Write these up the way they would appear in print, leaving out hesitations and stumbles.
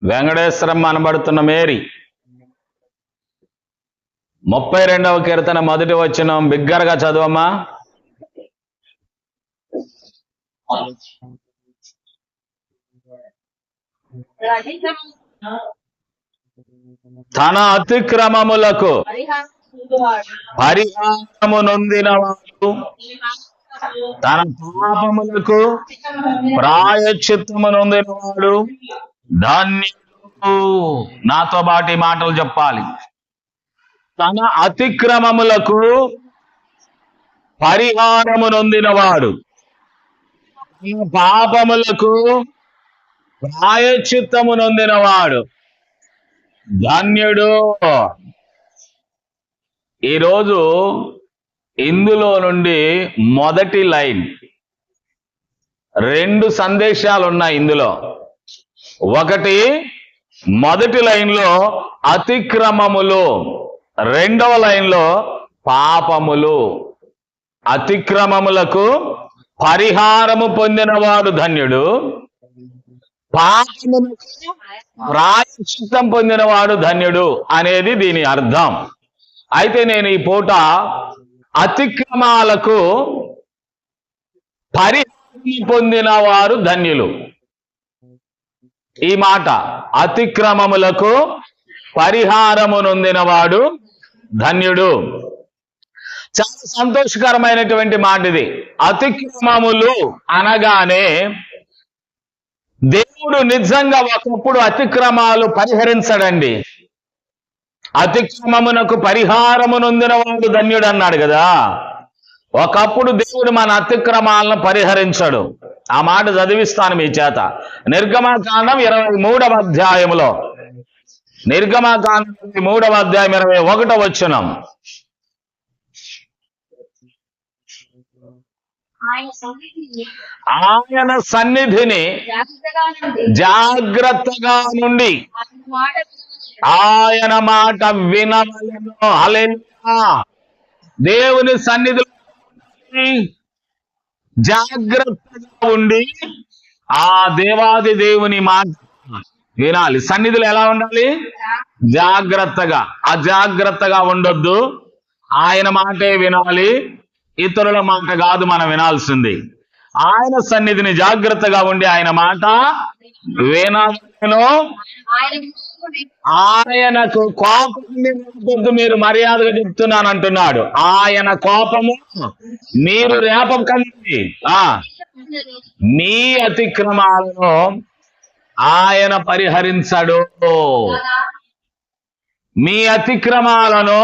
వెంకటేశ్వరం అనబడుతున్న Mary 32వ కీర్తన మొదటి వచనం బిగ్గరగా చదవమ్మా. తన అతిక్రమములకు పరిహారము నొందినవాడు, తన పాపములకు ప్రాయశ్చిత్తము నొందినవాడు ధన్యుడు. నాతో పాటు ఈ మాటలు చెప్పాలి. తన అతిక్రమములకు పరిహారము నొందినవాడు, తన పాపములకు ప్రాయశ్చిత్తము నొందినవాడు ధన్యుడు. ఈరోజు ఇందులో నుండి మొదటి లైన్ 2 సందేశాలు ఉన్నాయి ఇందులో. ఒకటి, మొదటి లైన్లో అతిక్రమములు, రెండవ లైన్లో పాపములు. అతిక్రమములకు పరిహారము పొందినవాడు ధన్యుడు, పాపములకు ప్రాయశ్చిత్తం పొందినవాడు ధన్యుడు అనేది దీని అర్థం. అయితే నేను ఈ పూట అతిక్రమాలకు పరిహారం పొందిన వారు ధన్యులు. ఈ మాట అతిక్రమములకు పరిహారము నొందినవాడు ధన్యుడు. చాలా సంతోషకరమైనటువంటి మాట ఇది. అతిక్రమములు అనగానే దేవుడు నిజంగా ఒకప్పుడు అతిక్రమాలు పరిహరించడండి. అతిక్రమమునకు పరిహారము నొందినవాడు ధన్యుడు అన్నాడు కదా. ఒకప్పుడు దేవుడు మన అతిక్రమాలను పరిహరించడు. ఆ మాట చదివిస్తాను మీ చేత. నిర్గమకాండం 23వ అధ్యాయములో, నిర్గమకాండం 3వ అధ్యాయం 21వ వచనం. ఆయన సన్నిధిని జాగ్రత్తగా నుండి ఆయన మాట వినవలెను. హల్లెలూయా. దేవుని సన్నిధిలో జాగ్రత్తగా ఉండి ఆ దేవాది దేవుని మాట వినాలి. సన్నిధిలో ఎలా ఉండాలి? జాగ్రత్తగా. అజాగ్రత్తగా ఉండొద్దు. ఆయన మాటే వినాలి, ఇతరుల మాట కాదు మనం వినాల్సింది. ఆయన సన్నిధిని జాగ్రత్తగా ఉండి ఆయన మాట వినవలెను. ఆయనకు కోపం మీరు మర్యాదగా చెప్తున్నాను అంటున్నాడు. ఆయన కోపము మీరు రేపకండి. మీ అతిక్రమాలను ఆయన పరిహరించడు. మీ అతిక్రమాలను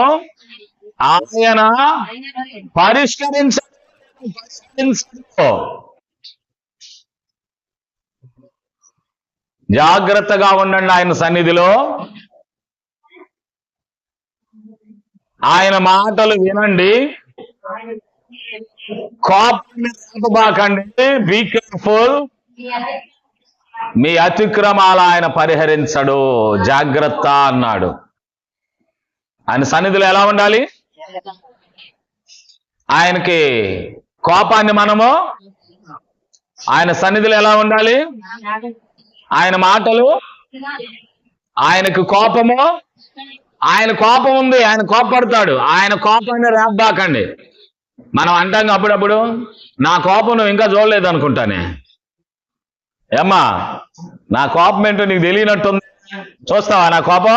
ఆయన పరిష్కరించడు. జాగ్రత్తగా ఉండండి ఆయన సన్నిధిలో. ఆయన మాటలు వినండి. కోపాన్ని ఆపబాకండి. Be careful. మీ అతిక్రమాలు ఆయన పరిహరించడు. జాగ్రత్త అన్నాడు. ఆయన సన్నిధిలో ఎలా ఉండాలి? ఆయనకి కోపాన్ని మనము ఆయన సన్నిధిలో ఎలా ఉండాలి? ఆయన మాటలు, ఆయనకు కోపము, ఆయన కోపం ఉంది, ఆయన కోపడతాడు. ఆయన కోపాన్ని రేపబాకండి. మనం అంటాం అప్పుడప్పుడు, నా కోపం నువ్వు ఇంకా చూడలేదు అనుకుంటానే. ఏమ్మా, నా కోపం ఏంటో నీకు తెలియనట్టుంది, చూస్తావా నా కోపం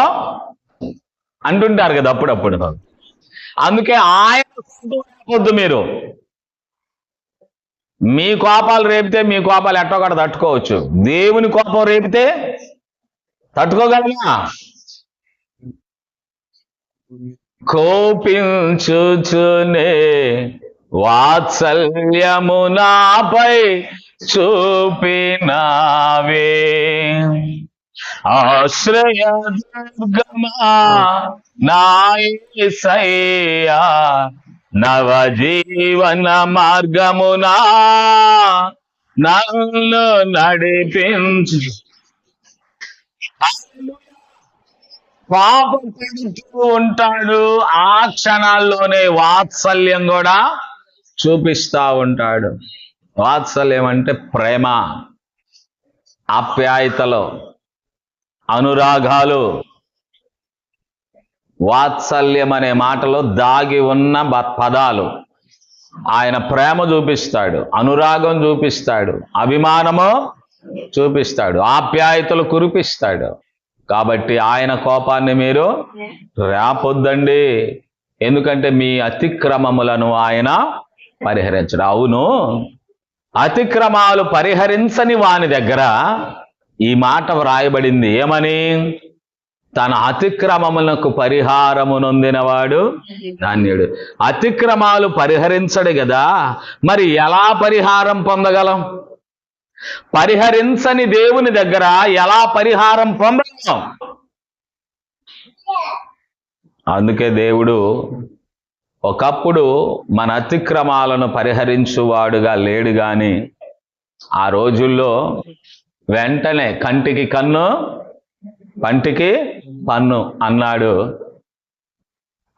అంటుంటారు కదా అప్పుడప్పుడు. అందుకే ఆయన కోపం మీరు. మీ కోపాలు రేపితే మీ కోపాలు ఎట్టో కూడా తట్టుకోవచ్చు. దేవుని కోపం రేపితే తట్టుకోగలమా? కోపించుచునే వాత్సల్యము నాపై చూపినావే, ఆశ్రయ దుర్గమా నా యేసయ్యా, నవజీవన మార్గమునా నన్ను నడిపించు. పాపం పెడుతూ ఉంటాడు, ఆ క్షణాల్లోనే వాత్సల్యం కూడా చూపిస్తా ఉంటాడు. వాత్సల్యం అంటే ప్రేమ, ఆప్యాయతలో అనురాగాలు, వాత్సల్యం అనే మాటలో దాగి ఉన్న పదాలు. ఆయన ప్రేమ చూపిస్తాడు, అనురాగం చూపిస్తాడు, అభిమానము చూపిస్తాడు, ఆప్యాయతలు కురిపిస్తాడు. కాబట్టి ఆయన కోపాన్ని మీరు రేపొద్దండి, ఎందుకంటే మీ అతిక్రమములను ఆయన పరిహరించడు. అవును, అతిక్రమాలు పరిహరించని వాని దగ్గర ఈ మాట వ్రాయబడింది. ఏమని? తన అతిక్రమములకు పరిహారము నొందినవాడు ధన్యుడు. అతిక్రమాలు పరిహరించడు కదా, మరి ఎలా పరిహారం పొందగలం? పరిహరించని దేవుని దగ్గర ఎలా పరిహారం పొందగలం? అందుకే దేవుడు ఒకప్పుడు మన అతిక్రమాలను పరిహరించువాడుగా లేడు గాని ఆ రోజుల్లో వెంటనే కంటికి కన్ను పంటికి పన్ను అన్నాడు.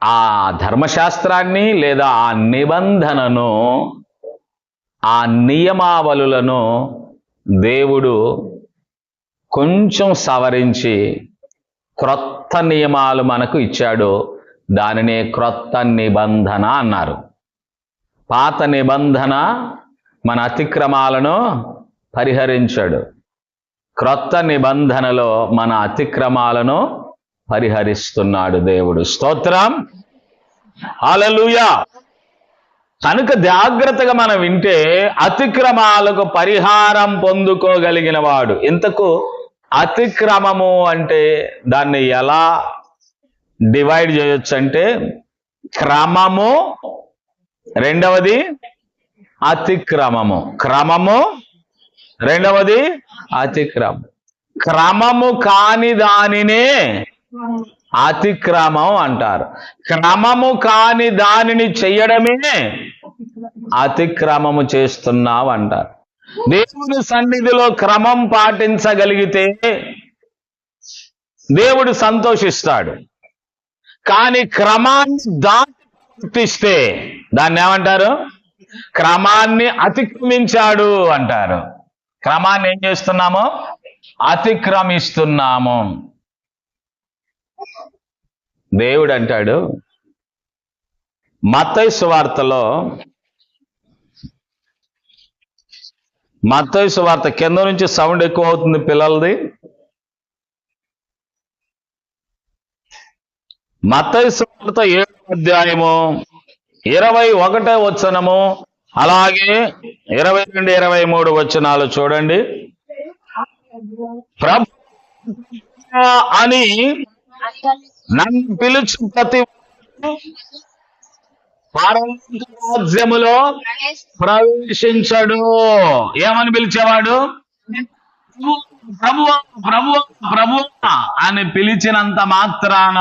ఆ ధర్మశాస్త్రాన్ని లేదా ఆ నిబంధనను, ఆ నియమావళులను దేవుడు కొంచెం సవరించి క్రొత్త నియమాలు మనకు ఇచ్చాడు. దానినే క్రొత్త నిబంధన అన్నారు. పాత నిబంధన మన అతిక్రమాలను పరిహరించాడు. క్రొత్త నిబంధనలో మన అతిక్రమాలను పరిహరిస్తున్నాడు దేవుడు. స్తోత్రం, హల్లెలూయా. కనుక జాగ్రత్తగా మనం వింటే అతిక్రమాలకు పరిహారం పొందుకోగలిగిన వాడు. ఇంతకు అతిక్రమము అంటే దాన్ని ఎలా డివైడ్ చేయొచ్చు అంటే, క్రమము, రెండవది అతిక్రమము. క్రమము, రెండవది అతిక్రమం. క్రమము కాని దానినే అతిక్రమం అంటారు. క్రమము కాని దానిని చెయ్యడమే అతిక్రమము చేస్తున్నావు అంటారు. దేవుని సన్నిధిలో క్రమం పాటించగలిగితే దేవుడు సంతోషిస్తాడు. కానీ క్రమాన్ని దాటిస్తే దాన్ని ఏమంటారు? క్రమాన్ని అతిక్రమించాడు అంటారు. క్రమాన్ని ఏం చేస్తున్నాము? అతిక్రమిస్తున్నాము. దేవుడు అంటాడు మత్తయి సువార్తలో, మత్తయి సువార్త కింద నుంచి సౌండ్ ఎక్కువ అవుతుంది పిల్లలది. మత్తయి సువార్త 7వ అధ్యాయము 21వ వచనము, అలాగే 22, 23 వచనాలు చూడండి. ప్రభు అని నన్ను పిలుచు ప్రతి పరలోక రాజ్యములో ప్రవేశించడు. ఏమని పిలిచేవాడు? ప్రభువా ప్రభువా ప్రభువా అని పిలిచినంత మాత్రాన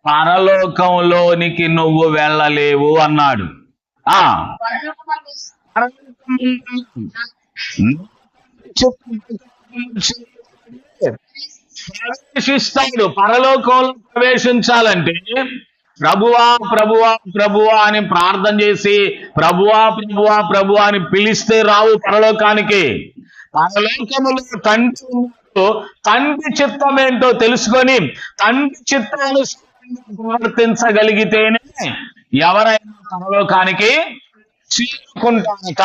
పరలోకంలోనికి నువ్వు వెళ్ళలేవు అన్నాడు. ప్రవేశిస్తాడు. పరలోకంలో ప్రవేశించాలంటే ప్రభువా ప్రభువా ప్రభువా అని ప్రార్థన చేసి ప్రభువా ప్రభువా ప్రభువా అని పిలిస్తే రావు పరలోకానికి. పరలోకములో తండ్రి చిత్తం ఏంటో తెలుసుకొని తండ్రి చిత్తాన్ని ప్రవర్తించగలిగితేనే ఎవరైనా పరలోకానికి చేరుకుంటారట.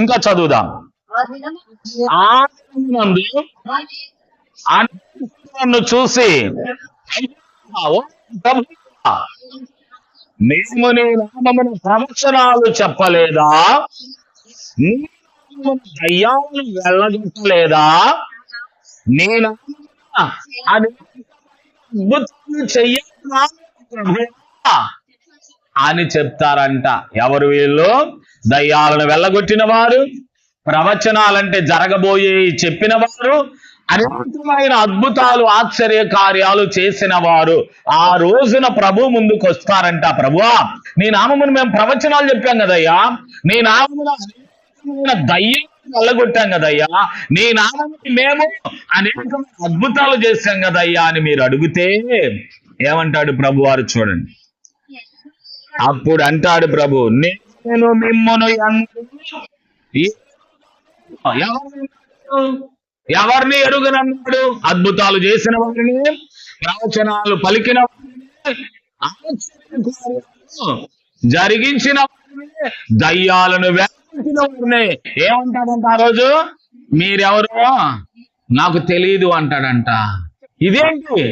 ఇంకా చదువుదాం. నన్ను చూసి మేము నీ నామమున ప్రవచనాలు చెప్పలేదా? నీ నామమున దయ్యాలను వెళ్ళగొట్టలేదా? నీ నామమున అద్భుతాలు చెయ్యలేదా అని చెప్తారంట. ఎవరు వీళ్ళు? దయ్యాలను వెళ్ళగొట్టిన వారు, ప్రవచనాలంటే జరగబోయే చెప్పిన వారు, అనేకమైన అద్భుతాలు ఆశ్చర్య కార్యాలు చేసిన వారు ఆ రోజున ప్రభు ముందుకు వస్తారంట. ప్రభువా నీ నామమును మేము ప్రవచనాలు చెప్పాం కదయ్యా, నీ నామమున దయ్యం వెళ్ళగొట్టాం కదయ్యా, నీ నామముని మేము అనేకమైన అద్భుతాలు చేశాం కదయ్యా అని మీరు అడిగితే ఏమంటాడు ప్రభు వారు? చూడండి, అప్పుడు అంటాడు ప్రభు, నేను మిమ్మును ఎవరిని ఎరుగనన్నాడు? అద్భుతాలు చేసిన వారిని, ప్రవచనాలు పలికిన వారిని, ఆశ్చర్యకార్యాలను జరిగించిన వారిని, దయ్యాలను వేయించిన వారిని. ఏమంటాడంట ఆ రోజు? మీరెవరో నాకు తెలియదు అంటాడంట. ఇదేంటి?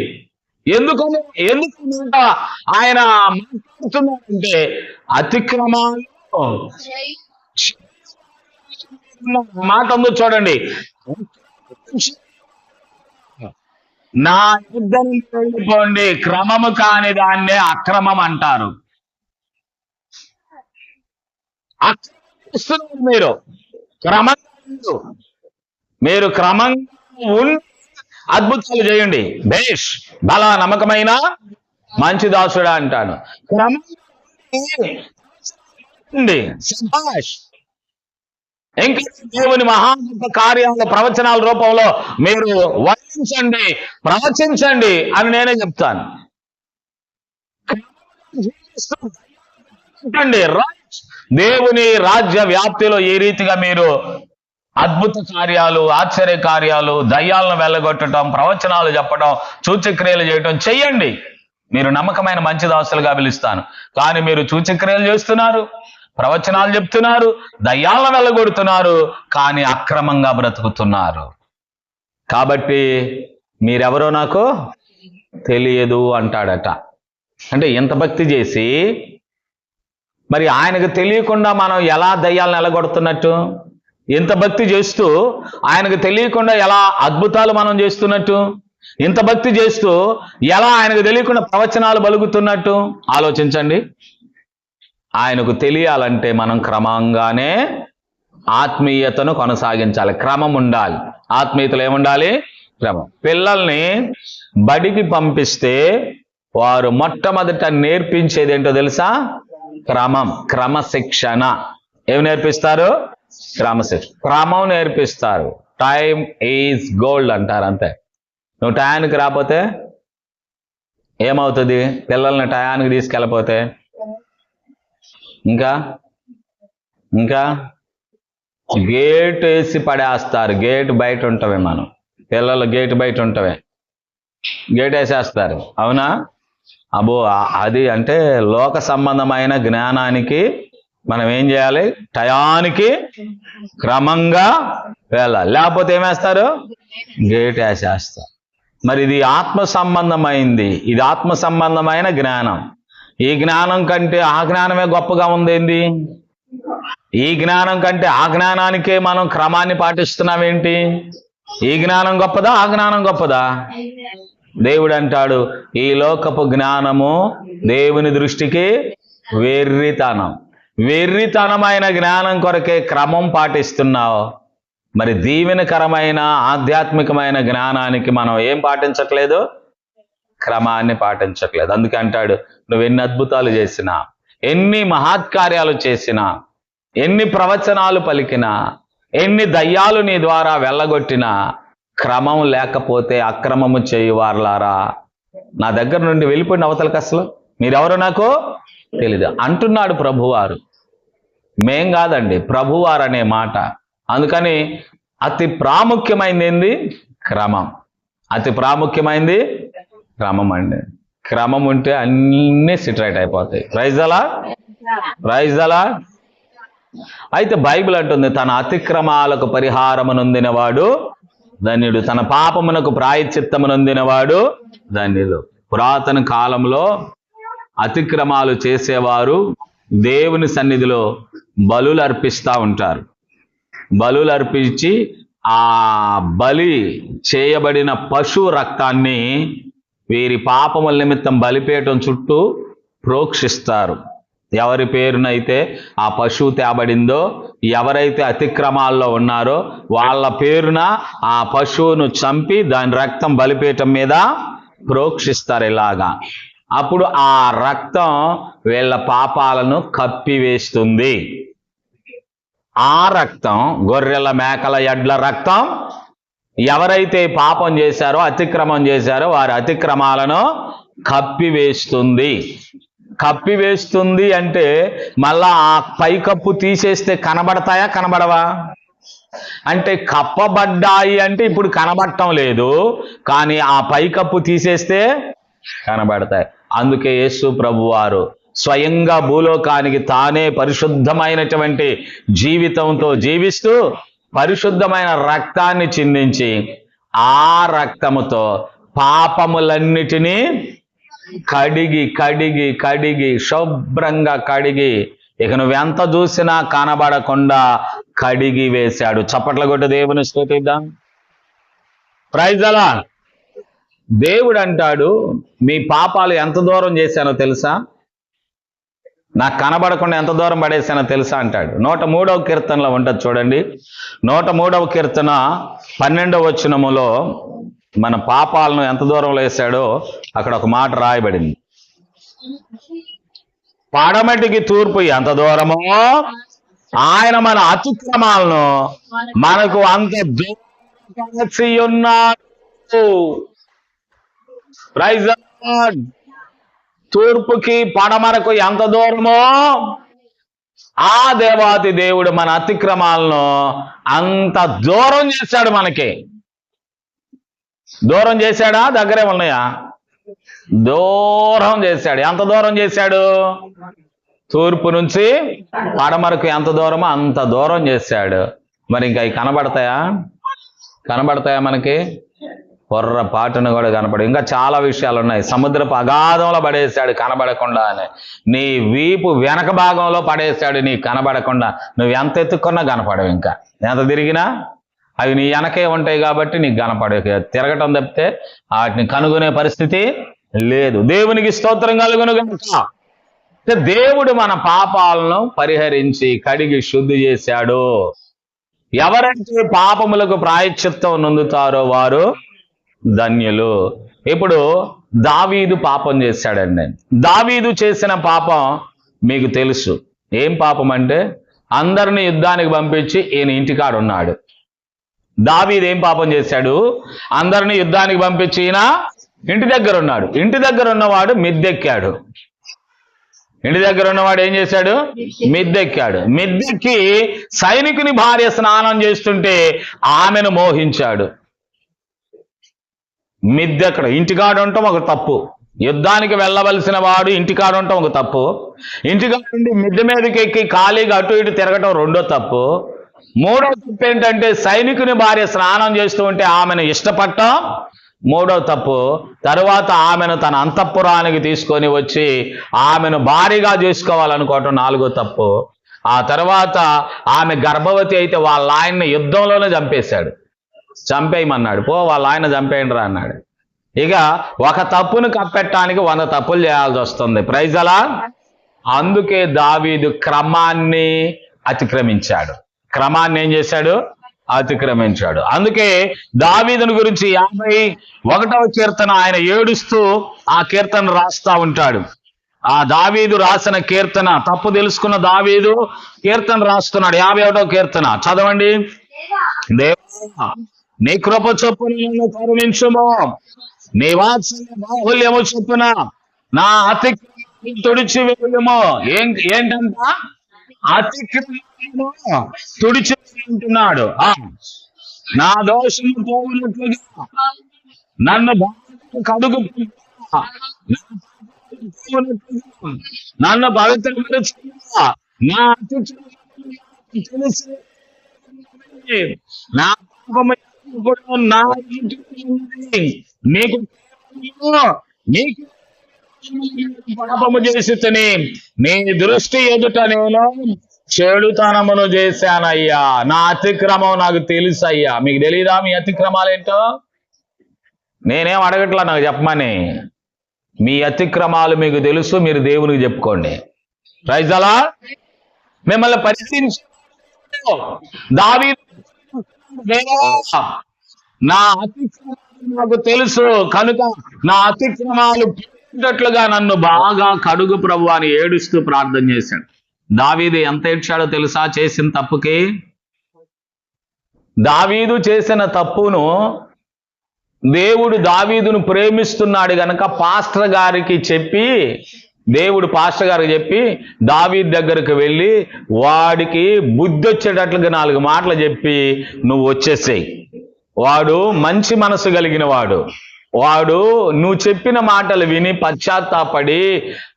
ఎందుకు ఆయన మాట్లాడుతున్నాడంటే అతిక్రమాలు మాట ఉందో చూడండి. నా యుద్ధ నుంచి వెళ్ళిపోండి, క్రమము కాని దాన్నే అక్రమం అంటారు. అక్రమిస్తున్నారు మీరు. క్రమంగా మీరు క్రమంగా ఉండి అద్భుతాలు చేయండి. బేష్, బల, నమ్మకమైన మంచి దాసుడా అంటాను. శభాష్. ఇంకా దేవుని మహా కార్యాల ప్రవచనాల రూపంలో మీరు వర్ణించండి, ప్రవచించండి అని నేనే చెప్తాను. దేవుని రాజ్య వ్యాప్తిలో ఈ రీతిగా మీరు అద్భుత కార్యాలు, ఆశ్చర్య కార్యాలు, దయ్యాలను వెళ్ళగొట్టడం, ప్రవచనాలు చెప్పడం, సూచక్రియలు చేయటం చెయ్యండి. మీరు నమ్మకమైన మంచి దాసులుగా పిలుస్తాను. కానీ మీరు సూచక్రియలు చేస్తున్నారు, ప్రవచనాలు చెప్తున్నారు, దయ్యాలను వెళ్ళగొడుతున్నారు, కానీ అక్రమంగా బ్రతుకుతున్నారు. కాబట్టి మీరెవరో నాకు తెలియదు అంటాడట. అంటే ఇంత భక్తి చేసి మరి ఆయనకు తెలియకుండా మనం ఎలా దయ్యాలను వెళ్ళగొడుతున్నట్టు? ఇంత భక్తి చేస్తూ ఆయనకు తెలియకుండా ఎలా అద్భుతాలు మనం చేస్తున్నట్టు? ఇంత భక్తి చేస్తూ ఎలా ఆయనకు తెలియకుండా ప్రవచనాలు పలుకుతున్నట్టు? ఆలోచించండి. ఆయనకు తెలియాలంటే మనం క్రమంగానే ఆత్మీయతను కొనసాగించాలి. క్రమం ఉండాలి. ఆత్మీయతలో ఏముండాలి? క్రమం. పిల్లల్ని బడికి పంపిస్తే వారు మొట్టమొదట నేర్పించేది ఏంటో తెలుసా? క్రమం, క్రమశిక్షణ. ఏమి నేర్పిస్తారు? క్రమశిక్షణ, క్రమం నేర్పిస్తారు. టైం ఈజ్ గోల్డ్ అంటారు. అంతే. నువ్వు టయానికి రాకపోతే ఏమవుతుంది? పిల్లల్ని టయానికి తీసుకెళ్ళపోతే ఇంకా ఇంకా గేట్ వేసి పడేస్తారు. గేట్ బయట ఉంటావే, మనం పిల్లలు గేట్ బయట ఉంటావే, గేట్ వేసేస్తారు. అవునా? అబ్బో, అది అంటే లోక సంబంధమైన జ్ఞానానికి మనం ఏం చేయాలి? టయానికి క్రమంగా వెళ్ళాలి. లేకపోతే ఏమేస్తారు? గేట్ వేసేస్తారు. మరి ఇది ఆత్మ సంబంధమైంది. ఇది ఆత్మ సంబంధమైన జ్ఞానం. ఈ జ్ఞానం కంటే ఆ జ్ఞానమే గొప్పగా ఉందేంది? ఈ జ్ఞానం కంటే ఆ జ్ఞానానికే మనం క్రమాన్ని పాటిస్తున్నామేంటి? ఈ జ్ఞానం గొప్పదా, ఆ జ్ఞానం గొప్పదా? దేవుడు అంటాడు, ఈ లోకపు జ్ఞానము దేవుని దృష్టికి వెర్రితనం. వెర్రితనమైన జ్ఞానం కొరకే క్రమం పాటిస్తున్నావు. మరి దీవెనకరమైన ఆధ్యాత్మికమైన జ్ఞానానికి మనం ఏం పాటించట్లేదు? క్రమాన్ని పాటించట్లేదు. అందుకే అంటాడు, నువ్వు ఎన్ని అద్భుతాలు చేసినా, ఎన్ని మహత్కార్యాలు చేసినా, ఎన్ని ప్రవచనాలు పలికినా, ఎన్ని దయ్యాలు నీ ద్వారా వెళ్ళగొట్టినా, క్రమం లేకపోతే అక్రమము చేయువారులారా నా దగ్గర నుండి వెళ్ళిపోయిన అవతలకి అసలు మీరెవరో నాకు తెలీదు అంటున్నాడు ప్రభువారు. మేం కాదండి, ప్రభువారు అనే మాట. అందుకని అతి ప్రాముఖ్యమైనది ఏంది? క్రమం. అతి ప్రాముఖ్యమైనది క్రమం అండి. క్రమం ఉంటే అన్నీ సిట్రైట్ అయిపోతాయి. ప్రైజ్ అలా. అయితే బైబిల్ అంటుంది, తన అతిక్రమాలకు పరిహారము నొందినవాడు ధన్యుడు, తన పాపమునకు ప్రాయశ్చిత్తము నొందినవాడు ధన్యుడు. పురాతన కాలంలో అతిక్రమాలు చేసేవారు దేవుని సన్నిధిలో బలులు అర్పిస్తూ ఉంటారు. బలులు అర్పించి ఆ బలి చేయబడిన పశువు రక్తాన్ని వీరి పాపముల నిమిత్తం బలిపీఠం చుట్టూ ప్రోక్షిస్తారు. ఎవరి పేరునైతే ఆ పశువు తేబడిందో, ఎవరైతే అతిక్రమాల్లో ఉన్నారో వాళ్ళ పేరున ఆ పశువును చంపి దాని రక్తం బలిపీఠం మీద ప్రోక్షిస్తారు ఇలాగా. అప్పుడు ఆ రక్తం వీళ్ళ పాపాలను కప్పివేస్తుంది. ఆ రక్తం, గొర్రెల, మేకల, ఎడ్ల రక్తం ఎవరైతే పాపం చేశారో, అతిక్రమం చేశారో వారి అతిక్రమాలను కప్పివేస్తుంది. కప్పివేస్తుంది అంటే మళ్ళా ఆ పైకప్పు తీసేస్తే కనబడతాయా? కనబడవా? అంటే కప్పబడ్డాయి అంటే ఇప్పుడు కనబడటం లేదు, కానీ ఆ పైకప్పు తీసేస్తే కనబడతాయి. అందుకే యేసు ప్రభువారు స్వయంగా భూలోకానికి తానే పరిశుద్ధమైనటువంటి జీవితంతో జీవిస్తూ పరిశుద్ధమైన రక్తాన్ని చిందించి ఆ రక్తముతో పాపములన్నిటినీ కడిగి కడిగి కడిగి శుభ్రంగా కడిగి ఇక నువ్వెంత చూసినా కనబడకుండా కడిగి వేశాడు. చప్పట్ల కొట్టి దేవుని స్తుతిద్దాం. Praise the lord. దేవుడు అంటాడు, మీ పాపాలు ఎంత దూరం చేశానో తెలుసా, నాకు కనబడకుండా ఎంత దూరం పడేసానో తెలుసా అంటాడు. 103వ కీర్తనలో ఉంటుంది చూడండి. 103వ కీర్తన 12వ వచనములో మన పాపాలను ఎంత దూరంలో వేశాడో అక్కడ ఒక మాట రాయబడింది. పడమటికి తూర్పు ఎంత దూరమో ఆయన మన అతిక్రమాలను మనకు అంత దూరం చేసి ఉన్నాడు. Praise the Lord. తూర్పుకి పడమరకు ఎంత దూరమో ఆ దేవాతి దేవుడు మన అతిక్రమాలను అంత దూరం చేశాడు. మనకి దూరం చేశాడా, దగ్గరే ఉన్నాయా? దూరం చేశాడు. ఎంత దూరం చేశాడు? తూర్పు నుంచి పడమరకు ఎంత దూరమో అంత దూరం చేశాడు. మరి ఇంకా అవి కనబడతాయా? కనబడతాయా మనకి? పొర్రపాటును కూడా కనపడు. ఇంకా చాలా విషయాలు ఉన్నాయి. సముద్రపు అగాధంలో పడేశాడు కనబడకుండా అని. నీ వీపు వెనక భాగంలో పడేశాడు నీకు కనబడకుండా. నువ్వు ఎంత ఎత్తుకున్నా కనపడవు. ఇంకా ఎంత తిరిగినా అవి నీ వెనకే ఉంటాయి కాబట్టి నీకు కనపడవు. తిరగటం తప్పితే వాటిని కనుగొనే పరిస్థితి లేదు. దేవునికి స్తోత్రం కలుగును గనుక దేవుడు మన పాపాలను పరిహరించి కడిగి శుద్ధి చేశాడు. ఎవరైతే పాపములకు ప్రాయశ్చిత్తం నొందుతారో వారు ధన్యులు. ఇప్పుడు దావీదు పాపం చేశాడండి. దావీదు చేసిన పాపం మీకు తెలుసు. ఏం పాపం అంటే అందరిని యుద్ధానికి పంపించి ఈయన ఇంటికాడు ఉన్నాడు. దావీదు ఏం పాపం చేశాడు? అందరిని యుద్ధానికి పంపించి ఈయన ఇంటి దగ్గర ఉన్నాడు. ఇంటి దగ్గర ఉన్నవాడు మిద్దెక్కాడు. ఇంటి దగ్గర ఉన్నవాడు ఏం చేశాడు? మిద్దెక్కాడు. మిద్దెక్కి సైనికుని భార్య స్నానం చేస్తుంటే ఆమెను మోహించాడు. మిద్దెక్కడ ఇంటికాడు ఉండటం ఒక తప్పు. యుద్ధానికి వెళ్ళవలసిన వాడు ఇంటికాడు ఉండటం ఒక తప్పు. ఇంటికాడు నుండి మిద్దె మీదకి ఎక్కి ఖాళీగా అటు ఇటు తిరగటం రెండో తప్పు. మూడో తప్పు ఏంటంటే సైనికుని భార్య స్నానం చేస్తూ ఉంటే ఆమెను ఇష్టపడటం మూడో తప్పు. తరువాత ఆమెను తన అంతఃపురానికి తీసుకొని వచ్చి ఆమెను భారీగా చేసుకోవాలనుకోవటం నాలుగో తప్పు. ఆ తర్వాత ఆమె గర్భవతి అయితే వాళ్ళ ఆయన్ని యుద్ధంలోనే చంపేశాడు. చంపేయమన్నాడు. పో వాళ్ళ ఆయన చంపేయండి రా అన్నాడు. ఇక ఒక తప్పును కప్పెట్టడానికి 100 తప్పులు చేయాల్సి వస్తుంది. Praise the lord. అందుకే దావీదు క్రమాన్ని అతిక్రమించాడు. క్రమాన్ని ఏం చేశాడు? అతిక్రమించాడు. అందుకే దావీదుని గురించి 51వ కీర్తన ఆయన ఏడుస్తూ ఆ కీర్తన రాస్తా ఉంటాడు. ఆ దావీదు రాసిన కీర్తన, తప్పు తెలుసుకున్న దావీదు కీర్తన రాస్తున్నాడు. 51వ కీర్తన చదవండి. దేవా నీ కృప చొప్పున నన్ను కరుణించుము, నీ వాత్సల్య బాహుల్యము చొప్పున నా అతిక్రమం తుడిచివేయుము. ఏంటంట? అతిక్రమము తుడిచివేయుంటున్నాడు. నా దోషము పోవునట్లుగా నన్ను కడుగు, నన్ను పవిత్రపరచుగా, నా అతిక్రమం తెలిసి నా పాపము నా నీకు నీకు పాపము చేసి నీ దృష్టి ఎదుట నేను చెడుతనమును చేశానయ్యా. నా అతిక్రమం నాకు తెలుసు అయ్యా. మీకు తెలీదా మీ అతిక్రమాలు ఏంటో? నేనేం అడగట్లా నాకు చెప్పమని. మీ అతిక్రమాలు మీకు తెలుసు, మీరు దేవునికి చెప్పుకోండి. Praise the lord. మిమ్మల్ని పరిశీలించి దావీదు నా అతిక్రమాలు నాకు తెలుసు కనుక నా అతిక్రమాలు పోయేటట్లుగా నన్ను బాగా కడుగు ప్రభు అని ఏడుస్తూ ప్రార్థన చేశాడు. దావీదు ఎంత ఏడ్చాడో తెలుసా చేసిన తప్పుకి? దావీదు చేసిన తప్పును దేవుడు దావీదును ప్రేమిస్తున్నాడు గనక పాస్టర్ గారికి చెప్పి దేవుడు పాస్టర్ గారికి చెప్పి దావీదు దగ్గరకు వెళ్ళి వాడికి బుద్ధి వచ్చేటట్లుగా 4 మాటలు చెప్పి నువ్వు వచ్చేసేయి. వాడు మంచి మనసు కలిగిన వాడు నువ్వు చెప్పిన మాటలు విని పశ్చాత్తాపడి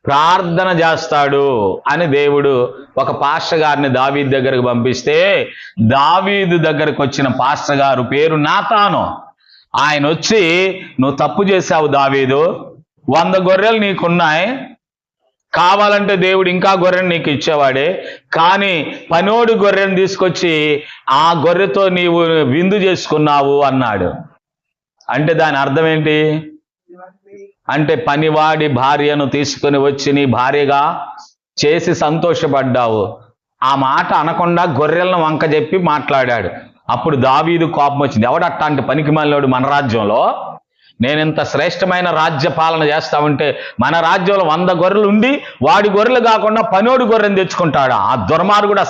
ప్రార్థన చేస్తాడు అని దేవుడు ఒక పాస్టర్ గారిని దావీదు దగ్గరకు పంపిస్తే, దావీదు దగ్గరకు వచ్చిన పాస్టర్ గారు పేరు నాతాను. ఆయన వచ్చి, నువ్వు తప్పు చేశావు దావీదు, 100 గొర్రెలు నీకున్నాయి, కావాలంటే దేవుడు ఇంకా గొర్రెను నీకు ఇచ్చేవాడే, కానీ పనోడు గొర్రెను తీసుకొచ్చి ఆ గొర్రెతో నీవు విందు చేసుకున్నావు అన్నాడు. అంటే దాని అర్థం ఏంటి? అంటే పనివాడి భార్యను తీసుకుని వచ్చి నీ భార్యగా చేసి సంతోషపడ్డావు. ఆ మాట అనకుండా గొర్రెలను వంక చెప్పి మాట్లాడాడు. అప్పుడు దావీదు కోపం వచ్చింది. ఎవడట్టాంటి పనికిమాలినోడు మన రాజ్యంలో? నేనింత శ్రేష్టమైన రాజ్య పాలన చేస్తా ఉంటే మన రాజ్యంలో 100 గొర్రెలు ఉండి వాడి గొర్రెలు కాకుండా పనోడు గొర్రెను తెచ్చుకుంటాడా? ఆ దుర్మార్గుడు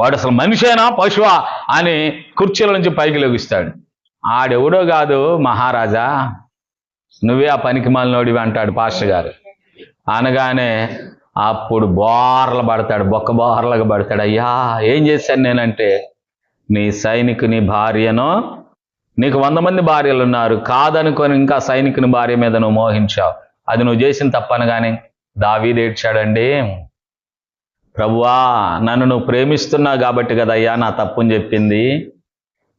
వాడు అసలు మనిషేనా పశువా అని కుర్చీల నుంచి పైకి లెగిస్తాడు. ఆడెవడో కాదు మహారాజా, నువ్వే ఆ పనికిమాలినోడివి అంటాడు పాస్టర్ గారు. అనగానే అప్పుడు బోర్లు పడతాడు, బొక్క బోర్లకు పడతాడు. అయ్యా ఏం చేశాను నేనంటే, నీ సైనికుని భార్యను, నీకు 100 మంది భార్యలు ఉన్నారు కాదనుకొని ఇంకా సైనికుని భార్య మీద నువ్వు మోహించావు, అది నువ్వు చేసిన తప్పనగానే దావీదు ఏడ్చాడండి, ప్రభువా నన్ను నువ్వు ప్రేమిస్తున్నావు కాబట్టి కదయ్యా నా తప్పుని చెప్పింది,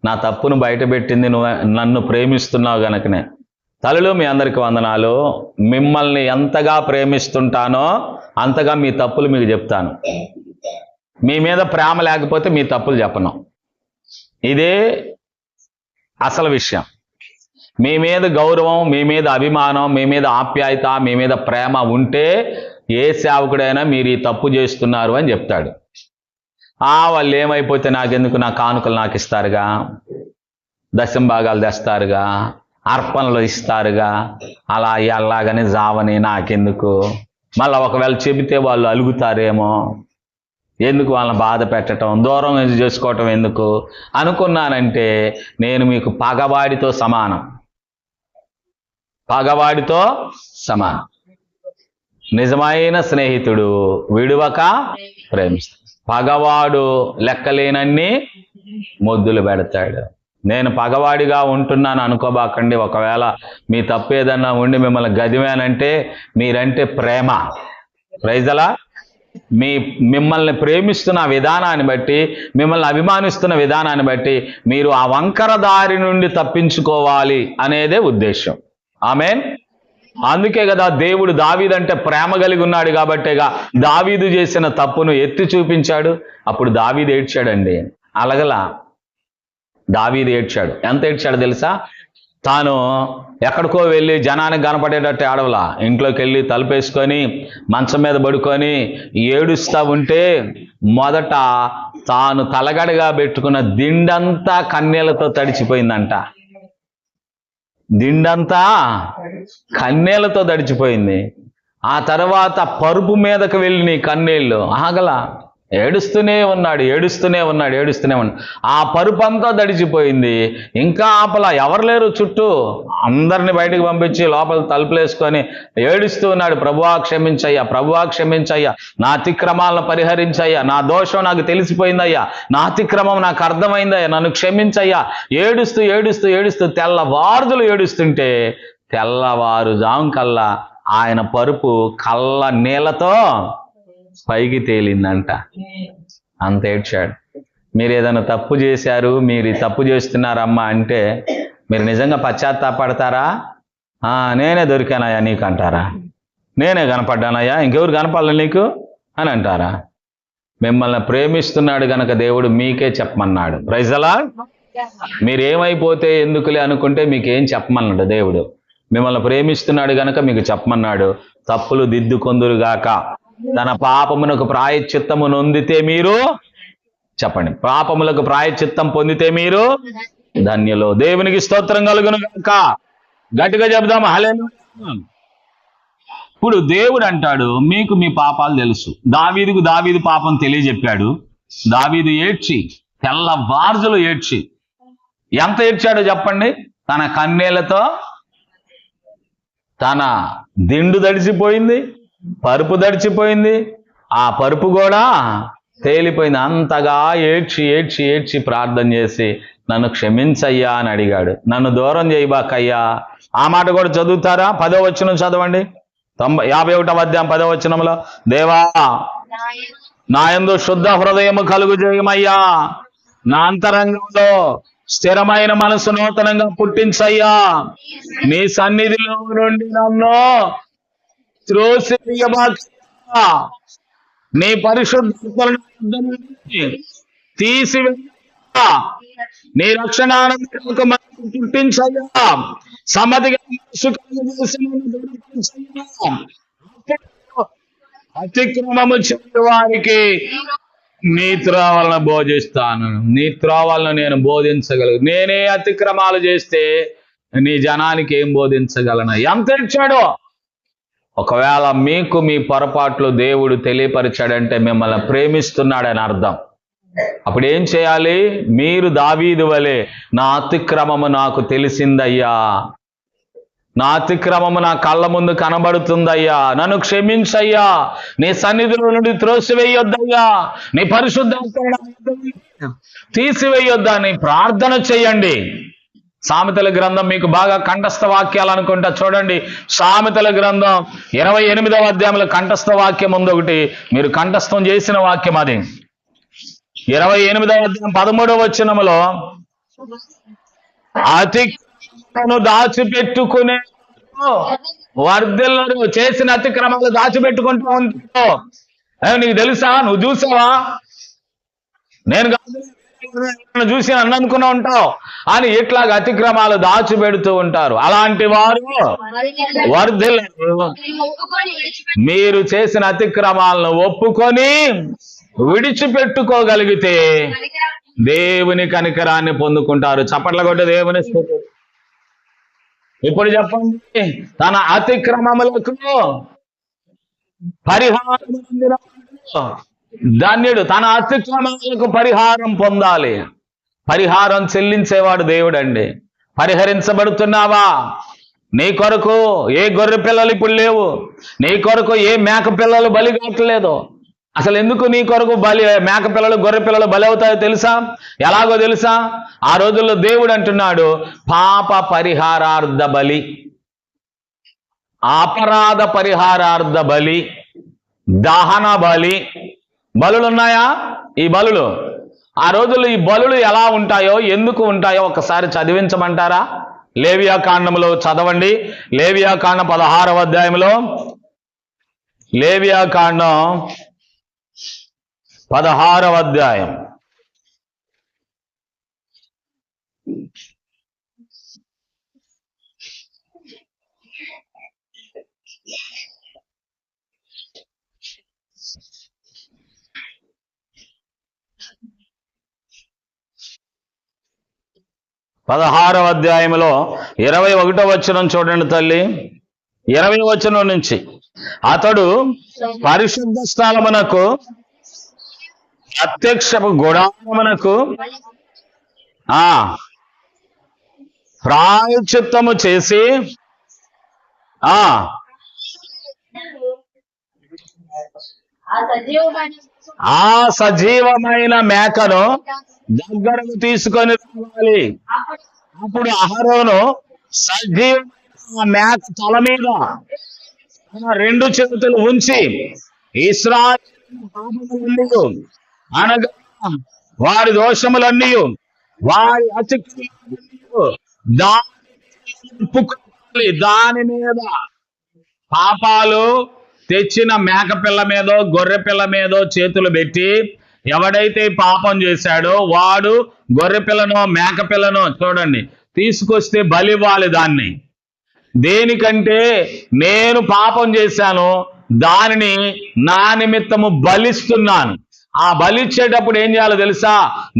నా తప్పును బయటపెట్టింది నువ్వు, నన్ను ప్రేమిస్తున్నావు గనకనే. తల్లులు మీ అందరికి వందనాలు. మిమ్మల్ని ఎంతగా ప్రేమిస్తుంటానో అంతగా మీ తప్పులు మీకు చెప్తాను. మీ మీద ప్రేమ లేకపోతే మీ తప్పులు చెప్పను. ఇదే అసలు విషయం. మీ మీద గౌరవం, మీ మీద అభిమానం, మీ మీద ఆప్యాయత, మీ మీద ప్రేమ ఉంటే ఏ సేవకుడైనా మీరు ఈ తప్పు చేస్తున్నారు అని చెప్తాడు. వాళ్ళు ఏమైపోతే నాకెందుకు, నా కానుకలు నాకు ఇస్తారుగా, దశంభాగాలు తెస్తారుగా, అర్పణలు ఇస్తారుగా, అలా అలాగని జావని నాకెందుకు, మళ్ళీ ఒకవేళ చెబితే వాళ్ళు అలుగుతారేమో, ఎందుకు వాళ్ళని బాధ పెట్టడం, దూరం చేసుకోవటం ఎందుకు అనుకున్నానంటే నేను మీకు పగవాడితో సమానం. నిజమైన స్నేహితుడు విడువక ప్రేమిస్తాడు. పగవాడు లెక్కలేనన్ని మొద్దులు పెడతాడు. నేను పగవాడిగా ఉంటున్నాను అనుకోబాకండి. ఒకవేళ మీ తప్పు ఏదన్నా ఉండి మిమ్మల్ని గదివేనంటే మీరంటే ప్రేమ. ప్రైజలా మిమ్మల్ని ప్రేమిస్తున్న విధానాన్ని బట్టి, మిమ్మల్ని అభిమానిస్తున్న విధానాన్ని బట్టి మీరు ఆ వంకర దారి నుండి తప్పించుకోవాలి అనేదే ఉద్దేశం. ఆమేన్. అందుకే కదా దేవుడు దావీదు అంటే ప్రేమ కలిగి ఉన్నాడు కాబట్టేగా దావీదు చేసిన తప్పును ఎత్తి చూపించాడు. అప్పుడు దావీదు ఏడ్చాడండి. అలగలా దావీదు ఏడ్చాడు. ఎంత ఏడ్చాడు తెలుసా? తాను ఎక్కడికో వెళ్ళి జనానికి కనపడేటట్టు ఆడవలా, ఇంట్లోకి వెళ్ళి తలుపేసుకొని మంచం మీద పడుకొని ఏడుస్తూ ఉంటే మొదట తాను తలగడగా పెట్టుకున్న దిండంతా కన్నీళ్లతో తడిచిపోయిందంట. దిండంతా కన్నీళ్లతో తడిచిపోయింది. ఆ తర్వాత పరుపు మీదకు వెళ్ళి కన్నీళ్ళు ఆగలా, ఏడుస్తూనే ఉన్నాడు. ఆ పరుపు అంతా తడిచిపోయింది. ఇంకా ఆపలా, ఎవరు లేరు చుట్టూ, అందరిని బయటకు పంపించి లోపల తలుపులేసుకొని ఏడుస్తూ ఉన్నాడు. ప్రభువా క్షమించయ్యా, నా అతిక్రమాలను పరిహరించయ్యా, నా దోషం నాకు తెలిసిపోయిందయ్యా, నా అతిక్రమం నాకు అర్థమైందయ్యా, నన్ను క్షమించయ్యా. ఏడుస్తూ తెల్లవారుజులు ఏడుస్తుంటే తెల్లవారుజాము కల్లా ఆయన పరుపు కళ్ళ నీళ్ళతో పైకి తేలిందంట. అంత ఏడ్చాడు. మీరు ఏదైనా తప్పు చేశారు, మీరు తప్పు చేస్తున్నారమ్మా అంటే మీరు నిజంగా పశ్చాత్తాపడతారా? నేనే దొరికానయ్యా నీకు అంటారా? నేనే కనపడ్డానయ్యా, ఇంకెవరు కనపడలే నీకు అని అంటారా? మిమ్మల్ని ప్రేమిస్తున్నాడు గనక దేవుడు మీకే చెప్పమన్నాడు. Praise lord. మీరేమైపోతే ఎందుకులే అనుకుంటే మీకేం చెప్పమన్నాడు దేవుడు. మిమ్మల్ని ప్రేమిస్తున్నాడు గనక మీకు చెప్పమన్నాడు. తప్పులు దిద్దుకొందురుగాక, తన పాపమునకు ప్రాయశ్చిత్తము నొందితే మీరు చెప్పండి, పాపములకు ప్రాయశ్చిత్తం పొందితే మీరు ధన్యులు. దేవునికి స్తోత్రం కలుగును గాక. గట్టిగా చెబుదాం హల్లెలూయా. ఇప్పుడు దేవుడు అంటాడు, మీకు మీ పాపాలు తెలుసు. దావీదు పాపం తెలియజెప్పాడు. దావీదు ఏడ్చి తెల్లవారుజులు ఏడ్చి ఎంత ఏడ్చాడో చెప్పండి. తన కన్నీళ్లతో తన దిండు తడిసిపోయింది, పరుపు దడిచిపోయింది, ఆ పరుపు కూడా తేలిపోయింది. అంతగా ఏడ్చి ఏడ్చి ఏడ్చి ప్రార్థన చేసి నన్ను క్షమించయ్యా అని అడిగాడు. నన్ను దూరం చేయబాకయ్యా. ఆ మాట కూడా చదువుతారా? 10వ వచనం చదవండి. 51వ అధ్యాయం 10వ వచనంలో, దేవా నా యందు శుద్ధ హృదయము కలుగు చేయమయ్యా, నా అంతరంగంలో స్థిరమైన మనసు నూతనంగా పుట్టించయ్యా, నీ సన్నిధిలో నుండి నన్ను త్రోసివేయబాకయ్యా, నీ పరిశుద్ధాత్మను తీసివేయ, నీ రక్షణ ఆనందం పుట్టించయ్యా, సమ్మతిగా అతిక్రమము చేయు వారికి నీ త్రోవలను బోధిస్తాను. నీ త్రోవలను నేను బోధించగలను. నేనే అతిక్రమాలు చేస్తే నీ జనానికి ఏం బోధించగలను? ఎంత ఇచ్చాడో. ఒకవేళ మీకు మీ పొరపాట్లు దేవుడు తెలియపరిచాడంటే మిమ్మల్ని ప్రేమిస్తున్నాడని అర్థం. అప్పుడు ఏం చేయాలి? మీరు దావీదు వలె, నా అతిక్రమము నాకు తెలిసిందయ్యా, నా అతిక్రమము నా కళ్ళ ముందు కనబడుతుందయ్యా, నన్ను క్షమించయ్యా, నీ సన్నిధిలో నుండి త్రోసివేయొద్దయ్యా, నీ పరిశుద్ధాత్మను తీసివేయొద్దా అని ప్రార్థన చేయండి. సామెతల గ్రంథం మీకు బాగా కంఠస్థ వాక్యాలు అనుకుంటా. చూడండి, సామెతల గ్రంథం 28వ అధ్యాయంలో కంఠస్థ వాక్యం ఉంది ఒకటి, మీరు కంఠస్థం చేసిన వాక్యం అది. 28వ అధ్యాయం 13వ వచనములో, అతిక్రమను దాచిపెట్టుకునే వర్ధిల్లరు. చేసిన అతిక్రమాలు దాచిపెట్టుకుంటూ ఉంటావు. నీకు తెలుసా? నువ్వు చూసావా? నేను చూసి నన్ను అనుకున్నా ఉంటావు అని ఇట్లాగా అతిక్రమాలు దాచిపెడుతూ ఉంటారు. అలాంటి వారు వర్ధిల్లరు. మీరు చేసిన అతిక్రమాలను ఒప్పుకొని విడిచిపెట్టుకోగలిగితే దేవుని కనికరాన్ని పొందుకుంటారు. చప్పట్ల కొట్టి దేవుని స్తుతి. ఇప్పుడు చెప్పండి, తన అతిక్రమములకు పరిహారం ధన్యుడు. తన అతిక్రమాలకు పరిహారం పొందాలి. పరిహారం చెల్లించేవాడు దేవుడు అండి. పరిహరించబడుతున్నావా? నీ కొరకు ఏ గొర్రె పిల్లలు ఇప్పుడు లేవు, నీ కొరకు ఏ మేక పిల్లలు బలి కావట్లేదు. అసలు ఎందుకు నీ కొరకు మేక పిల్లలు గొర్రె పిల్లలు బలి అవుతాయో తెలుసా? ఎలాగో తెలుసా? ఆ రోజుల్లో దేవుడు అంటున్నాడు, పాప పరిహారార్థ బలి, అపరాధ పరిహారార్థ బలి, దహన బలి, బలులు ఉన్నాయా? ఈ బలులు ఆ రోజుల్లో ఈ బలులు ఎలా ఉంటాయో, ఎందుకు ఉంటాయో ఒకసారి చదివించమంటారా? లేవియా కాండంలో చదవండి. లేవియా కాండం 16వ అధ్యాయంలో, లేవియా కాండం 16వ అధ్యాయం 16వ అధ్యాయంలో 21వ వచనం చూడండి తల్లి. 20వ వచనం నుంచి, అతడు పరిశుద్ధ స్థలమునకు ప్రత్యక్షపు గుడారమునకు ప్రాయశ్చిత్తము చేసి ఆ సజీవమైన మేకను దగ్గరకు తీసుకొని రావాలి. అప్పుడు అహరోను సజీవమైన మేక తల మీద 2 చేతులు ఉంచి ఇశ్రాయేలు అనగా వారి దోషములన్నీ, వారి అతిక్రమములు దాని మీద, పాపాలు తెచ్చిన మేక పిల్ల మీదో గొర్రె పిల్ల మీదో చేతులు పెట్టి, ఎవడైతే పాపం చేశాడో వాడు గొర్రె పిల్లను మేక పిల్లను చూడండి తీసుకొస్తే బలివ్వాలి. దాన్ని దేనికంటే, నేను పాపం చేశాను, దానిని నా నిమిత్తము బలిస్తున్నాను. ఆ బలిచ్చేటప్పుడు ఏం చేయాలో తెలుసా?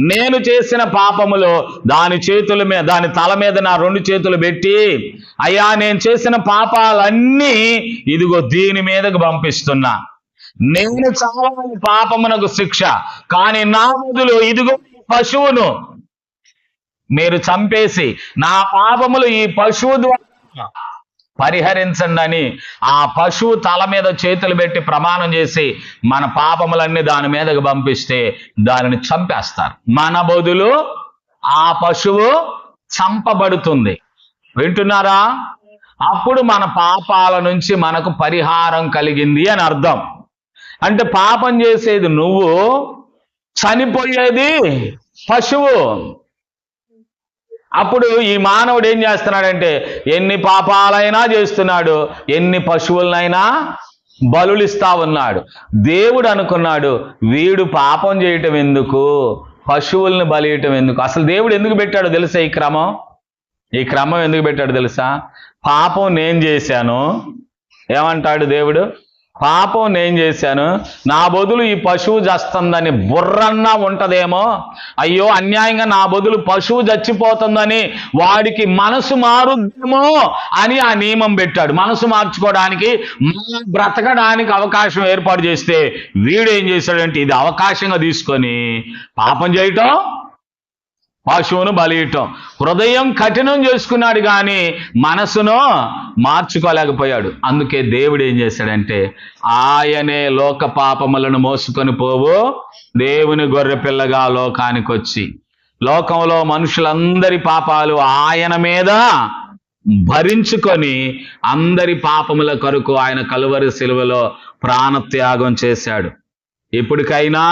నేను చేసిన పాపములో దాని చేతుల మీద, దాని తల మీద నా 2 చేతులు పెట్టి, అయ్యా నేను చేసిన పాపాలన్నీ ఇదిగో దీని మీదకు పంపిస్తున్నా. నేను చావాలి పాపమునకు శిక్ష, కానీ నా బదులు ఇదిగో పశువును మీరు చంపేసి నా పాపములు ఈ పశువు ద్వారా పరిహరించండి అని ఆ పశువు తల మీద చేతులు పెట్టి ప్రమాణం చేసి మన పాపములన్నీ దాని మీదకి పంపిస్తే దానిని చంపేస్తారు. మన బదులు ఆ పశువు చంపబడుతుంది. వింటున్నారా? అప్పుడు మన పాపాల నుంచి మనకు పరిహారం కలిగింది అని అర్థం. అంటే పాపం చేసేది నువ్వు, చనిపోయేది పశువు. అప్పుడు ఈ మానవుడు ఏం చేస్తున్నాడంటే ఎన్ని పాపాలైనా చేస్తున్నాడు, ఎన్ని పశువులనైనా బలులిస్తా ఉన్నాడు. దేవుడు అనుకున్నాడు వీడు పాపం చేయటం ఎందుకు, పశువుల్ని బలియటం ఎందుకు. అసలు దేవుడు ఎందుకు పెట్టాడో తెలుసా? ఈ క్రమం ఎందుకు పెట్టాడు తెలుసా? పాపం నేను చేశాను. ఏమంటాడు దేవుడు? పాపం నేను చేశాను, నా బదులు ఈ పశువు చస్తుందని బుర్రన్నా ఉంటదేమో, అయ్యో అన్యాయంగా నా బదులు పశువు చచ్చిపోతుందని వాడికి మనసు మారుద్దేమో అని ఆ నియమం పెట్టాడు. మనసు మార్చుకోవడానికి, బ్రతకడానికి అవకాశం ఏర్పాటు చేస్తే వీడు ఏం చేశాడంటే ఇది అవకాశంగా తీసుకొని పాపం చేయటం, పశువును బలియటం. హృదయం కఠినం చేసుకున్నాడు కానీ మనసును మార్చుకోలేకపోయాడు. అందుకే దేవుడు ఏం చేశాడంటే ఆయనే లోక పాపములను మోసుకొని పోవు దేవుని గొర్రె పిల్లగా లోకానికి వచ్చి లోకంలో మనుషులందరి పాపాలు ఆయన మీద భరించుకొని అందరి పాపముల కొరకు ఆయన కలువరి సిలువలో ప్రాణత్యాగం చేశాడు. ఇప్పటికైనా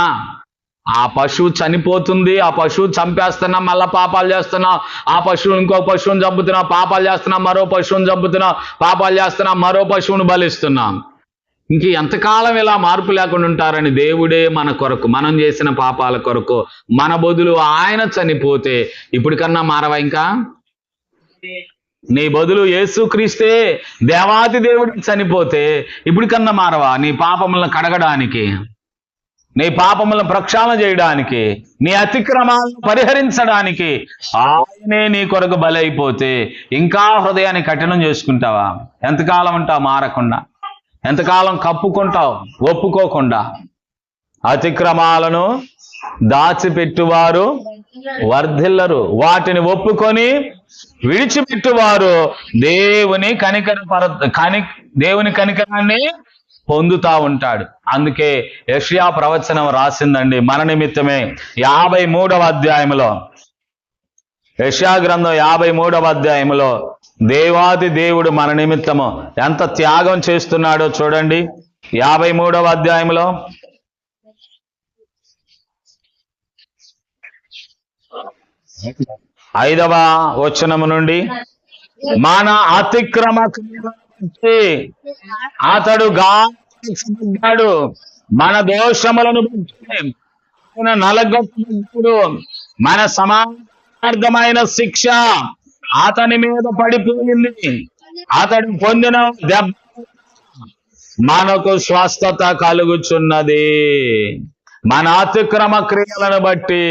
ఆ పశువు చనిపోతుంది, ఆ పశువు చంపేస్తున్నాం, మళ్ళా పాపాలు చేస్తున్నాం, ఆ పశువుని ఇంకో పశువుని చంపుతున్నాం, పాపాలు చేస్తున్నాం, మరో పశువుని చంపుతున్నాం, పాపాలు చేస్తున్నాం, మరో పశువుని బలిస్తున్నాం. ఇంక ఎంతకాలం ఇలా మార్పు లేకుండా ఉంటారని దేవుడే మన కొరకు, మనం చేసిన పాపాల కొరకు మన బదులు ఆయన చనిపోతే ఇప్పటికన్నా మారవా? ఇంకా నీ బదులు యేసుక్రీస్తే దేవాతి దేవుడు చనిపోతే ఇప్పటికన్నా మారవా? నీ పాపములను కడగడానికి, నీ పాపములను ప్రక్షాళన చేయడానికి, నీ అతిక్రమాలను పరిహరించడానికి ఆయనే నీ కొరకు బలైపోతే ఇంకా హృదయాన్ని కఠినం చేసుకుంటావా? ఎంతకాలం ఉంటావు మారకుండా? ఎంతకాలం కప్పుకుంటావు ఒప్పుకోకుండా? అతిక్రమాలను దాచిపెట్టువారు వర్ధిల్లరు, వాటిని ఒప్పుకొని విడిచిపెట్టువారు దేవుని కనికరాన్ని పొందుతా ఉంటాడు. అందుకే యెషయా ప్రవచనం రాసిందండి మన నిమిత్తమే 53వ అధ్యాయంలో, యెషయా గ్రంథం 53వ అధ్యాయంలో దేవాది దేవుడు మన నిమిత్తము ఎంత త్యాగం చేస్తున్నాడో చూడండి. 53వ అధ్యాయంలో 5వ వచనము నుండి మన అతిక్రమ అతడు గాయపరచబడ్డాడు, మన దోషములను బట్టి నలగొట్టబడ్డాడు, మన సమానార్థమైన శిక్ష అతని మీద పడిపోయింది, అతడు పొందిన దెబ్బ మనకు స్వస్థత కలుగుచున్నది. మన అతిక్రమ క్రియలను బట్టి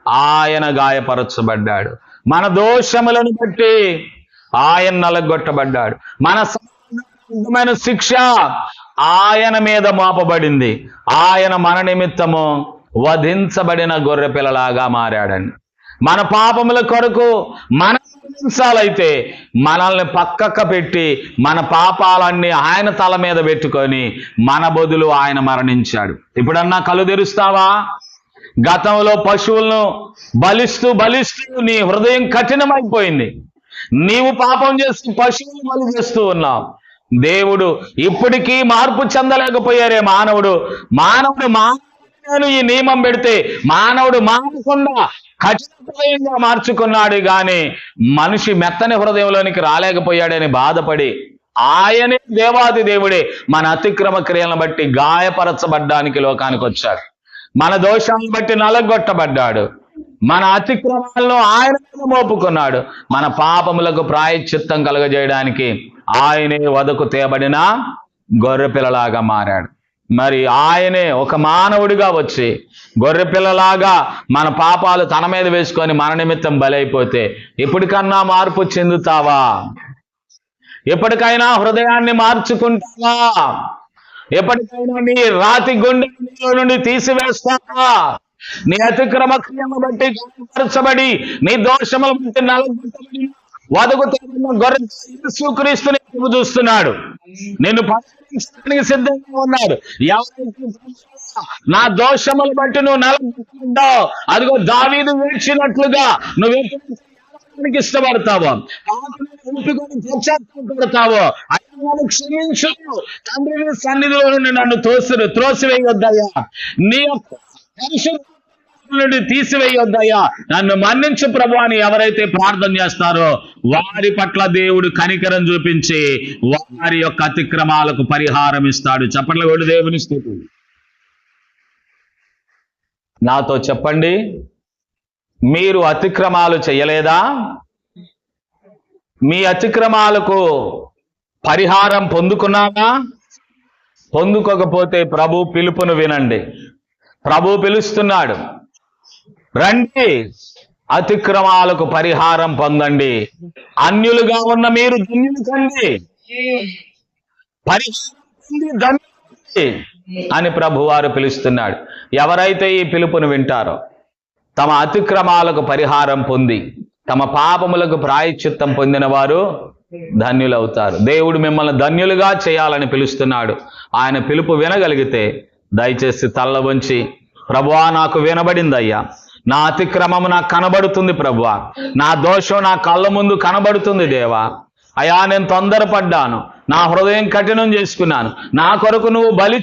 ఆయన గాయపరచబడ్డాడు, మన దోషములను బట్టి ఆయన నలగొట్టబడ్డాడు, మన సమానమైన శిక్ష ఆయన మీద మోపబడింది, ఆయన మన నిమిత్తము వధించబడిన గొర్రె పిల్లలాగా మారాడండి. మన పాపముల కొరకు మన హింసాలైతే మనల్ని పక్కక పెట్టి మన పాపాలన్నీ ఆయన తల మీద పెట్టుకొని మన బదులు ఆయన మరణించాడు. ఇప్పుడన్నా కళ్ళు తెరుస్తావా? గతంలో పశువులను బలిస్తూ నీ హృదయం కఠినమైపోయింది, నీవు పాపం చేసి పశువులు బలి చేస్తూ ఉన్నావు. దేవుడు ఇప్పటికీ మార్పు చెందలేకపోయారే మానవుడు ఈ నియమం పెడితే మానవుడు మారకుండా కఠిన హృదయంగా మార్చుకున్నాడు కానీ మనిషి మెత్తని హృదయంలోనికి రాలేకపోయాడని బాధపడి ఆయనే దేవాది దేవుడే మన అతిక్రమ క్రియలను బట్టి గాయపరచబడ్డానికి లోకానికి వచ్చాడు, మన దోషాలను బట్టి నలగొట్టబడ్డాడు, మన అతిక్రమాలను ఆయన మోపుకున్నాడు, మన పాపములకు ప్రాయశ్చిత్తం కలుగజేయడానికి ఆయనే వదకు తేబడిన గొర్రె పిల్లలాగా మారాడు. మరి ఆయనే ఒక మానవుడిగా వచ్చి గొర్రె పిల్లలాగా మన పాపాలు తన మీద వేసుకొని మన నిమిత్తం బలైపోతే ఇప్పటికన్నా మార్పు చెందుతావా? ఎప్పటికైనా హృదయాన్ని మార్చుకుంటావా? ఎప్పటికైనా నీ రాతి గుండె నుండి తీసివేస్తావా? నీ అతిక్రమ క్రియను బట్టి గాయపరచబడి నీ దోషముల బట్టి నలగొట్టబడి వదుకుతున్న గొర్రె యేసుక్రీస్తుని చూస్తున్నాడు. నేను పరిహరించడానికి సిద్ధంగా ఉన్నాడు. ఎవరైతే నా దోషములు బట్టి నువ్వు నలగొట్టుకుంటావు, అదిగో దావీదు ఏడ్చినట్లుగా నువ్వు ఇష్టపడతావో, పశ్చాత్తాపడతావో, అయ్యా క్షమించు, తండ్రి సన్నిధిలో నుండి నన్ను త్రోసివేయొద్దయ్యా, నీ యొక్క నుండి తీసివేయొద్దయ్యా, నన్ను మన్నించు ప్రభు అని ఎవరైతే ప్రార్థన చేస్తారో వారి పట్ల దేవుడు కనికరం చూపించి వారి యొక్క అతిక్రమాలకు పరిహారం ఇస్తాడు. చప్పట్ల కొడు దేవుని స్తుతి. నాతో చెప్పండి, మీరు అతిక్రమాలు చేయలేదా? మీ అతిక్రమాలకు పరిహారం పొందుకున్నారా? పొందుకోకపోతే ప్రభు పిలుపును వినండి. ప్రభు పిలుస్తున్నాడు, రండి, అతిక్రమాలకు పరిహారం పొందండి, అన్యులుగా ఉన్న మీరు ధన్యులు కండి, పరిహారం అని ప్రభువారు పిలుస్తున్నాడు. ఎవరైతే ఈ పిలుపును వింటారో తమ అతిక్రమాలకు పరిహారం పొంది తమ పాపములకు ప్రాయశ్చిత్తం పొందిన వారు ధన్యులవుతారు. దేవుడు మిమ్మల్ని ధన్యులుగా చేయాలని పిలుస్తున్నాడు. ఆయన పిలుపు వినగలిగితే దయచేసి తల్ల వంచి, ప్రభువా నాకు వినబడిందయ్యా, నా అతిక్రమము నాకు కనబడుతుంది ప్రభువా, నా దోషం నా కళ్ళ ముందు కనబడుతుంది దేవా, అయ్యా నేను తొందరపడ్డాను, నా హృదయం కఠినం చేసుకున్నాను, నా కొరకు నువ్వు బలి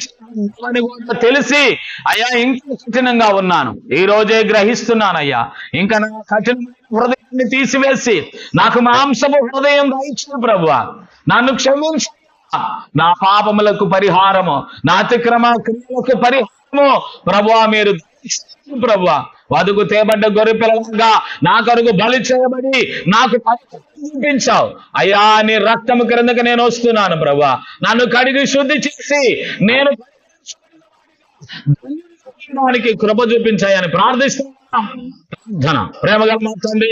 అని కూడా తెలిసి అయ్యా ఇంకా కఠినంగా ఉన్నాను, ఈ రోజే గ్రహిస్తున్నానయ్యా, ఇంకా నా కఠినమైన హృదయాన్ని తీసివేసి నాకు మాంసపు హృదయం దయచు ప్రభువా, నన్ను క్షమించు, నా పాపములకు పరిహారము, నా అతిక్రమ క్రియలకు పరిహారము ప్రభువా మీరు ప్రభువా, వదుకు తేబడ్డ గొర్రె పిల్లగా నా కొరకు బలి చేయబడి నాకు చూపించావు అయ్యా, నీ రక్తము క్రిందకి నేను వస్తున్నాను ప్రభువా, నన్ను కడిగి శుద్ధి చేసి నేను కృప చూపించాయని ప్రార్థిస్తున్నాను. ప్రేమగల మా తండ్రి,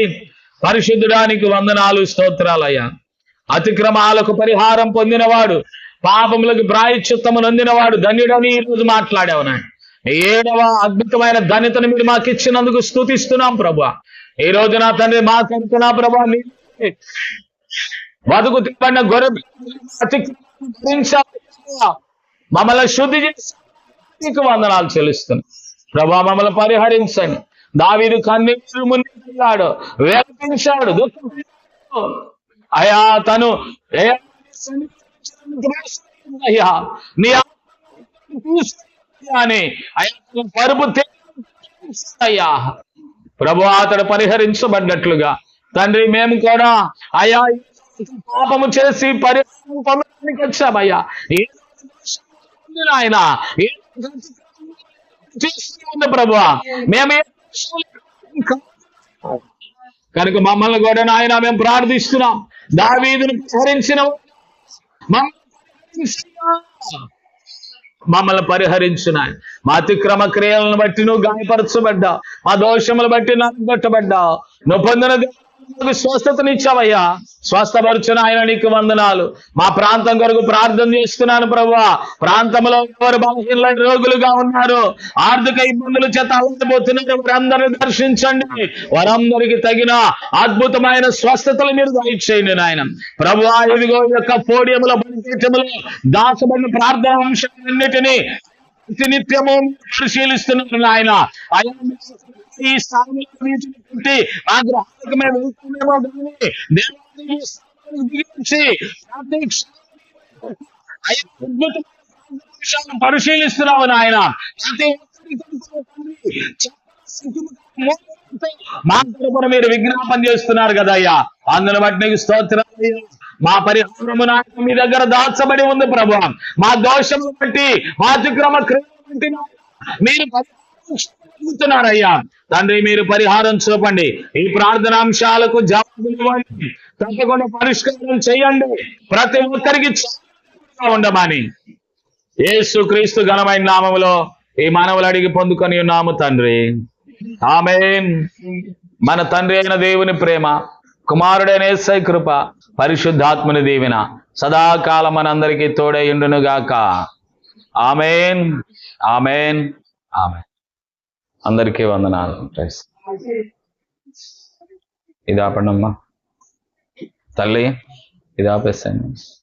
పరిశుద్ధుడానికి వందనాలు, స్తోత్రాలయ్యా. అతిక్రమాలకు పరిహారం పొందినవాడు, పాపములకు ప్రాయశ్చిత్తము నొందినవాడు ధన్యుడని ఈరోజు మాట్లాడావు నాయన. 7వ అద్భుతమైన ధన్యతను మీరు మాకు ఇచ్చినందుకు స్తుతిస్తున్నాం ప్రభువా. ఈ రోజు నా తండ్రి మా కనుక ప్రభువా, బతుకు తిప్పండి గొర్రె మమ్మల్ని శుద్ధి చేసి నీకు వందనాలు చెల్లిస్తున్నాం ప్రభువా. మమ్మల్ని పరిహరించండి. దావీదు కన్నీరు మునిగాడు, వేపించాడు, అయ్యా తను అయ్యా నీ అని పరుపు అయ్యా ప్రభువా అతడు పరిహరించబడ్డట్లుగా తండ్రి మేము కూడా అయ్యా పాపము చేసి పరిహారం పొందడానికి వచ్చామయ్యా. ఆయన ప్రభువా మేము కనుక మమ్మల్ని కూడా నాయన మేము ప్రార్థిస్తున్నాం. దావీదును పరిహరించిన మమ్మల్ని పరిహరించున్నాయి. మా అతిక్రమ క్రియలను బట్టి నువ్వు గాయపరచబడ్డావు, మా దోషములు బట్టి నాకు కొట్టబడ్డావు. నువ్వు పొందిన స్వస్థతనిచ్చావయ్యా, స్వస్థపరచున ఆయన నీకు వందనాలు. మా ప్రాంతం కొరకు ప్రార్థన చేస్తున్నాను ప్రభువా. ప్రాంతంలో ఎవరు బలహీనమైన రోగులుగా ఉన్నారు, ఆర్థిక ఇబ్బందుల చేత అలసిపోతున్నారు, వారందరిని దర్శించండి. వారందరికి తగిన అద్భుతమైన స్వస్థతలు మీరు దయచేయండి నాయన ప్రభువా. ఇదిగో యొక్క పోడియంలో బలిపీఠములో దాచబడిన ప్రార్థన అంశాలన్నిటినీ నిత్యము పరిశీలిస్తున్నారు నాయన. ఈ స్థానంలో ఆ గ్రహాలకు మేము వెళ్తున్నామో కానీ పరిశీలిస్తున్నాము నాయన. మా తరపున మీరు విజ్ఞాపన చేస్తున్నారు కదా అయ్యా, అందును బట్టి నీకు స్తోత్రాలు. మా పరిహారము నాయన మీ దగ్గర దాచబడి ఉంది ప్రభు. మా దోషములు బట్టి మా అతిక్రమ క్రియ మీరు అయ్యా తండ్రి, మీరు పరిహారం చూపండి. ఈ ప్రార్థనాంశాలకు జవాబులు ఇవ్వండి, తప్పకుండా పరిష్కారం చేయండి. ప్రతి ఒక్కరికి ఉండమని యేసుక్రీస్తు ఘనమైన నామములో ఈ మానవులు అడిగి పొందుకొని ఉన్నాము తండ్రి, ఆమేన్. మన తండ్రి అయిన దేవుని ప్రేమ, కుమారుడైన యేసయ్య కృప, పరిశుద్ధాత్మని దీవెన సదాకాలం మనందరికీ తోడై ఉండును గాక. ఆమేన్, ఆమేన్, ఆమేన్. అందరికీ వందనాలు. ఇది ఆపండమ్మా. తల్లి ఇది ఆపేస్తాను.